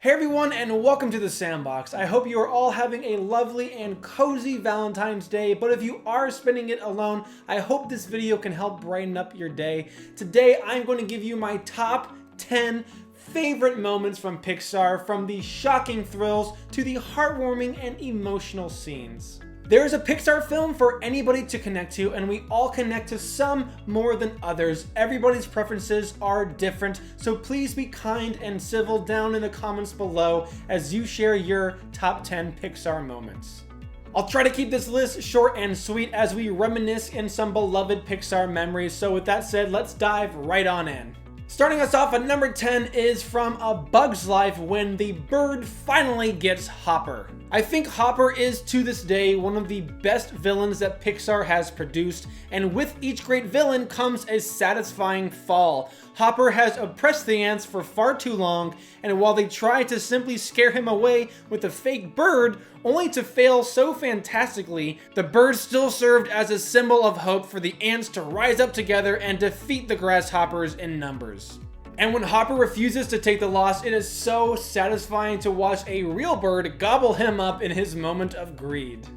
Hey everyone, and welcome to the Sandbox. I hope you are all having a lovely and cozy Valentine's Day, but if you are spending it alone, I hope this video can help brighten up your day. Today, I'm going to give you my top 10 favorite moments from Pixar, from the shocking thrills to the heartwarming and emotional scenes. There is a Pixar film for anybody to connect to, and we all connect to some more than others. Everybody's preferences are different, so please be kind and civil down in the comments below as you share your top 10 Pixar moments. I'll try to keep this list short and sweet as we reminisce in some beloved Pixar memories, so with that said, let's dive right on in. Starting us off at number 10 is from A Bug's Life when the bird finally gets Hopper. I think Hopper is to this day one of the best villains that Pixar has produced, and with each great villain comes a satisfying fall. Hopper has oppressed the ants for far too long, and while they try to simply scare him away with a fake bird, only to fail so fantastically, the bird still served as a symbol of hope for the ants to rise up together and defeat the grasshoppers in numbers. And when Hopper refuses to take the loss, it is so satisfying to watch a real bird gobble him up in his moment of greed.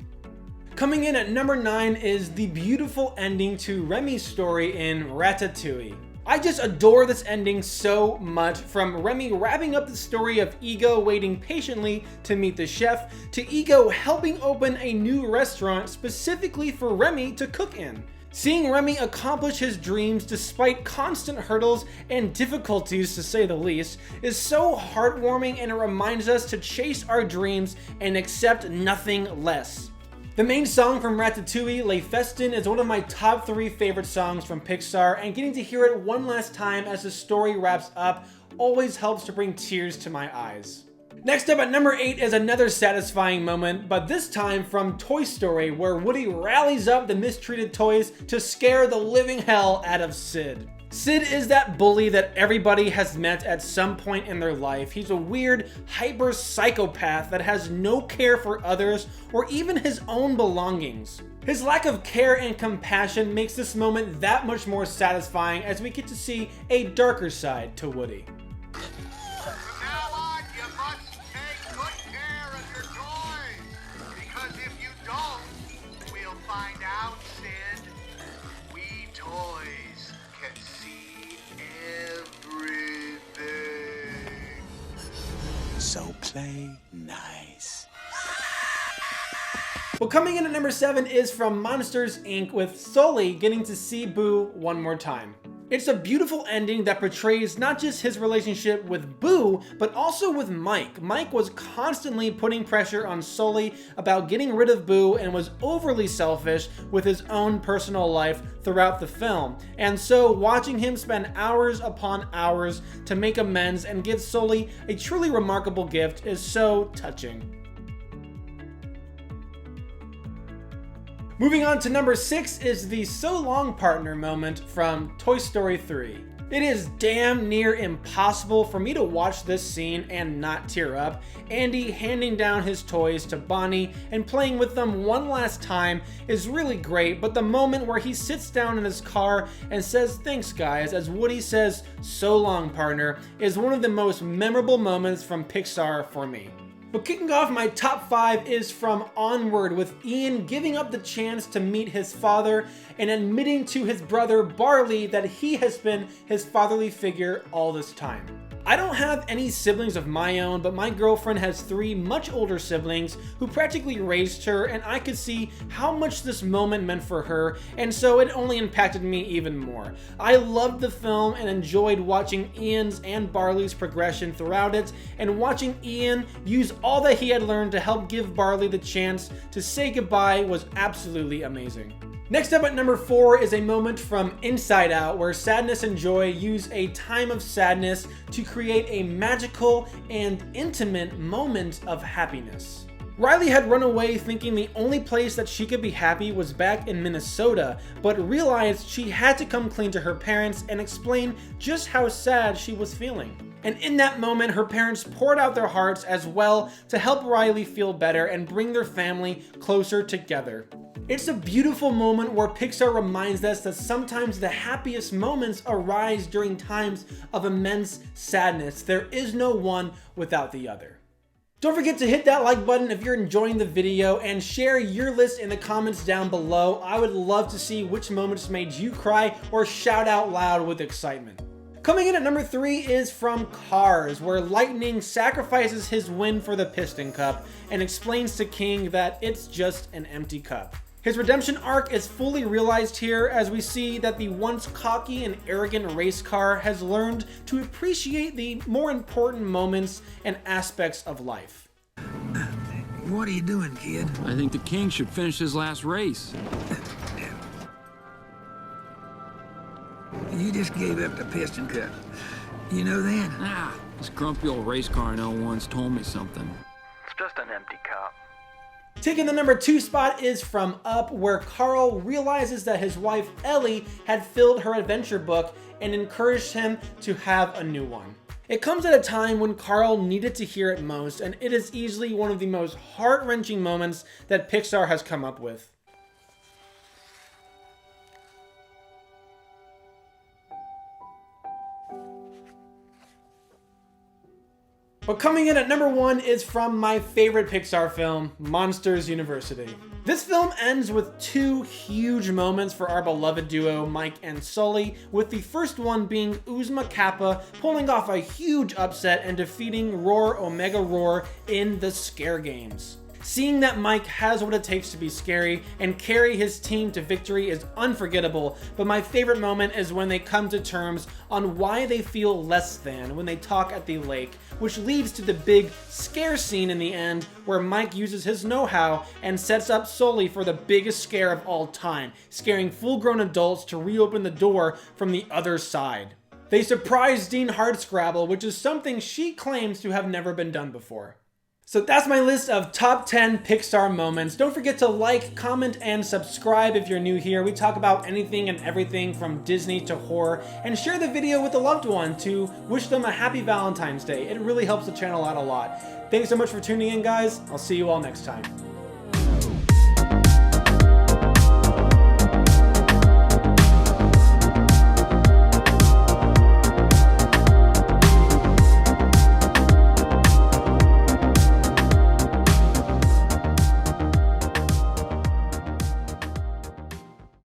Coming in at number 9 is the beautiful ending to Remy's story in Ratatouille. I just adore this ending so much, from Remy wrapping up the story of Ego waiting patiently to meet the chef, to Ego helping open a new restaurant specifically for Remy to cook in. Seeing Remy accomplish his dreams despite constant hurdles and difficulties, to say the least, is so heartwarming, and it reminds us to chase our dreams and accept nothing less. The main song from Ratatouille, Les Festins, is one of my top 3 favorite songs from Pixar, and getting to hear it one last time as the story wraps up always helps to bring tears to my eyes. Next up at number 8 is another satisfying moment, but this time from Toy Story, where Woody rallies up the mistreated toys to scare the living hell out of Sid. Sid is that bully that everybody has met at some point in their life. He's a weird, hyper psychopath that has no care for others or even his own belongings. His lack of care and compassion makes this moment that much more satisfying as we get to see a darker side to Woody. Now on, you must take good care of your toys, because if you don't, we'll find out, Sid. We toys can see everything. So play nice. Well, coming in at number 7 is from Monsters, Inc. with Sully getting to see Boo one more time. It's a beautiful ending that portrays not just his relationship with Boo, but also with Mike. Mike was constantly putting pressure on Sully about getting rid of Boo and was overly selfish with his own personal life throughout the film. And so watching him spend hours upon hours to make amends and give Sully a truly remarkable gift is so touching. Moving on to number 6 is the So Long Partner moment from Toy Story 3. It is damn near impossible for me to watch this scene and not tear up. Andy handing down his toys to Bonnie and playing with them one last time is really great, but the moment where he sits down in his car and says "thanks guys" as Woody says "so long partner" is one of the most memorable moments from Pixar for me. But kicking off my top 5 is from Onward, with Ian giving up the chance to meet his father and admitting to his brother Barley that he has been his fatherly figure all this time. I don't have any siblings of my own, but my girlfriend has 3 much older siblings who practically raised her, and I could see how much this moment meant for her, and so it only impacted me even more. I loved the film and enjoyed watching Ian's and Barley's progression throughout it, and watching Ian use all that he had learned to help give Barley the chance to say goodbye was absolutely amazing. Next up at number 4 is a moment from Inside Out where sadness and joy use a time of sadness to create a magical and intimate moment of happiness. Riley had run away thinking the only place that she could be happy was back in Minnesota, but realized she had to come clean to her parents and explain just how sad she was feeling. And in that moment, her parents poured out their hearts as well to help Riley feel better and bring their family closer together. It's a beautiful moment where Pixar reminds us that sometimes the happiest moments arise during times of immense sadness. There is no one without the other. Don't forget to hit that like button if you're enjoying the video and share your list in the comments down below. I would love to see which moments made you cry or shout out loud with excitement. Coming in at number 3 is from Cars, where Lightning sacrifices his win for the Piston Cup and explains to King that it's just an empty cup. His redemption arc is fully realized here as we see that the once cocky and arrogant race car has learned to appreciate the more important moments and aspects of life. What are you doing, kid? I think the king should finish his last race. You just gave up the Piston Cup. You know that? This grumpy old race car I know once told me something. It's just an empty cup. Taking the number 2 spot is from Up, where Carl realizes that his wife Ellie had filled her adventure book and encouraged him to have a new one. It comes at a time when Carl needed to hear it most, and it is easily one of the most heart-wrenching moments that Pixar has come up with. But coming in at number 1 is from my favorite Pixar film, Monsters University. This film ends with 2 huge moments for our beloved duo, Mike and Sully, with the first one being Uzma Kappa pulling off a huge upset and defeating Roar Omega Roar in the Scare Games. Seeing that Mike has what it takes to be scary and carry his team to victory is unforgettable, but my favorite moment is when they come to terms on why they feel less than when they talk at the lake, which leads to the big scare scene in the end where Mike uses his know-how and sets up Sully for the biggest scare of all time, scaring full-grown adults to reopen the door from the other side. They surprise Dean Hardscrabble, which is something she claims to have never been done before. So that's my list of top 10 Pixar moments. Don't forget to like, comment, and subscribe if you're new here. We talk about anything and everything from Disney to horror, and share the video with a loved one to wish them a happy Valentine's Day. It really helps the channel out a lot. Thanks so much for tuning in, guys. I'll see you all next time.